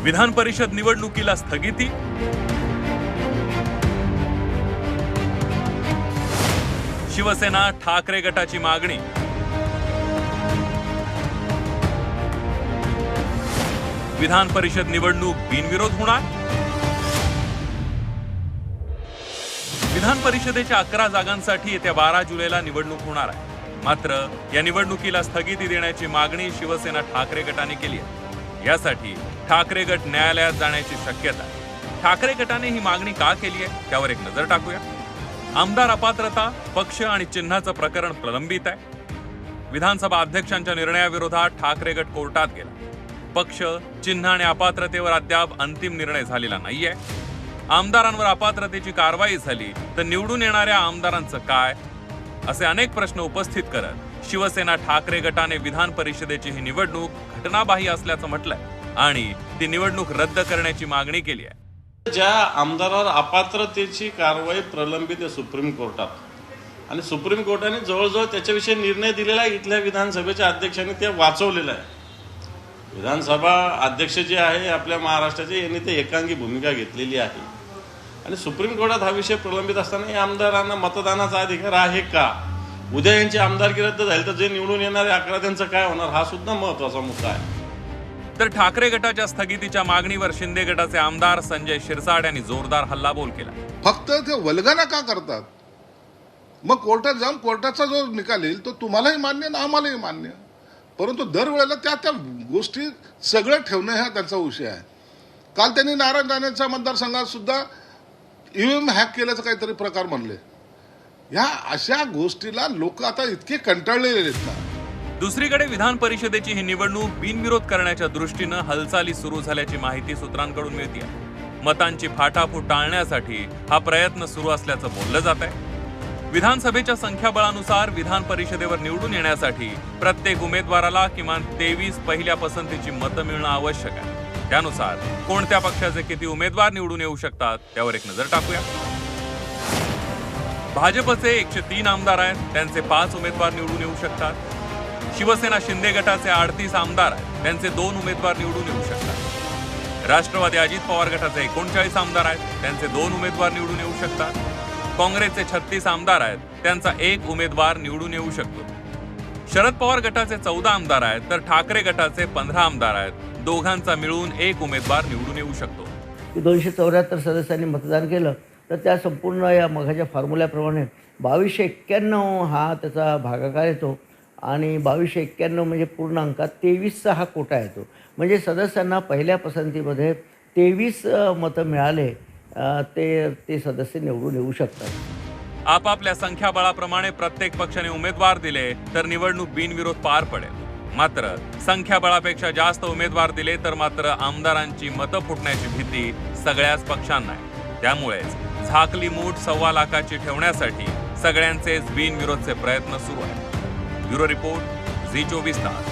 विधान परिषद निवडणुकीला स्थगिती, शिवसेना ठाकरे गटाची मागणी, विधान परिषद निवडणूक बिनविरोध होणार। विधान परिषदेच्या 11 जागांसाठी येत्या 12 जुलैला निवडणूक होणार आहे। मात्र या निवडणुकीला स्थगिती देण्याची मागणी शिवसेना ठाकरे गटाने केली आहे। यासाठी ठाकरे गट न्यायालयात जाण्याची शक्यता आहे। ठाकरे गटाने ही मागणी का केली आहे त्यावर एक नजर टाकूया। आमदार अपात्रता, पक्ष आणि चिन्हाचं प्रकरण प्रलंबित आहे। विधानसभा अध्यक्षांच्या निर्णयाविरोधात ठाकरे गट कोर्टात गेला। पक्ष, चिन्ह आणि अपात्रतेवर अद्याप अंतिम निर्णय झालेला नाहीये। आमदारांवर अपात्रतेची कारवाई झाली तर निवडून येणाऱ्या आमदारांचं काय, असे अनेक प्रश्न उपस्थित करत शिवसेना ठाकरे गटाने विधान परिषदेची ही निवडणूक घटनाबाह्य असल्याचं म्हटलंय आणि ती निवडणूक रद्द करण्याची मागणी केली आहे। ज्या आमदारावर अपात्रतेची कारवाई प्रलंबित आहे सुप्रीम कोर्टात आणि सुप्रीम कोर्टाने जवळजवळ त्याच्याविषयी निर्णय दिलेला आहे। इथल्या विधानसभेच्या अध्यक्षांनी ते वाचवलेलं आहे। विधानसभा अध्यक्ष जे आहे आपल्या महाराष्ट्राचे, यांनी ते एकांगी भूमिका घेतलेली आहे आणि सुप्रीम कोर्टात हा विषय प्रलंबित असताना या आमदारांना मतदानाचा अधिकार आहे का, उद्या यांची आमदारकी रद्द झाली तर जे निवडून येणारे 11 त्यांचं काय होणार, हा सुद्धा महत्वाचा मुद्दा आहे। तर ठाकरे गटाच्या स्थगितीच्या मागणीवर शिंदे गटाचे आमदार संजय शिरसाट यांनी जोरदार हल्लाबोल केला। फक्त ते वल्गना का करतात? मग कोर्टात जाऊन कोर्टाचा जो निकाल येईल तो तुम्हालाही मान्य ना आम्हालाही मान्य, परंतु दरवेळेला त्या गोष्टी सगळं ठेवणं हा त्यांचा विषय आहे। काल त्यांनी नारायण राणेंच्या मतदारसंघात सुद्धा ईव्हीएम हॅक केल्याचं काहीतरी प्रकार म्हणले। ह्या अशा गोष्टीला लोक आता इतके कंटाळलेले आहेत ना। दुसरीकडे विधान परिषदेची ही निवडणूक बिनविरोध करण्याच्या दृष्टीनं हालचाली सुरू झाल्याची माहिती सूत्रांकडून मिळते। मतांची फाटाफूट टाळण्यासाठी हा प्रयत्न सुरू असल्याचं बोललं जात आहे। विधानसभेच्या संख्याबळानुसार विधान परिषदेवर निवडून येण्यासाठी प्रत्येक उमेदवाराला किमान 23 पहिल्या पसंतीची मतं मिळणं आवश्यक आहे। त्यानुसार कोणत्या पक्षाचे किती उमेदवार निवडून येऊ शकतात त्यावर एक नजर टाकूया। भाजपचे 103 आमदार आहेत, त्यांचे 5 उमेदवार निवडून येऊ शकतात। शिवसेना शिंदे गटाचे 38 आमदार आहेत, त्यांचे 2 उमेदवार निवडून येऊ शकतात। राष्ट्रवादी अजित पवार गटाचे 39 आमदार आहेत, त्यांचे 2 उमेदवार निवडून येऊ शकतात। काँग्रेसचे 36 आमदार आहेत, त्यांचा 1 उमेदवार निवडून येऊ शकतो। शरद पवार गटाचे 14 आमदार आहेत तर ठाकरे गटाचे 15 आमदार आहेत, दोघांचा मिळून 1 उमेदवार निवडून येऊ शकतो। 274 सदस्यांनी मतदान केलं तर त्या संपूर्ण या मघाच्या फॉर्म्युल्याप्रमाणे 2291 हा त्याचा भागाकार येतो आणि 2291 म्हणजे पूर्णांकात 23चा हा कोटा येतो। म्हणजे सदस्यांना पहिल्या पसंतीमध्ये 23 मतं मिळाले ते सदस्य निवडून येऊ शकतात। आपापल्या संख्याबळाप्रमाणे प्रत्येक पक्षाने उमेदवार दिले तर निवडणूक बिनविरोध पार पडेल। मात्र संख्याबळापेक्षा जास्त उमेदवार दिले तर मात्र आमदारांची मतं फुटण्याची भीती सगळ्याच पक्षांना आहे। त्यामुळेच झाकली मूठ 1.25 लाखाची ठेवण्यासाठी सगळ्यांचेच बिनविरोधचे प्रयत्न सुरू आहेत। ब्युरो रिपोर्ट, झी 24 तास।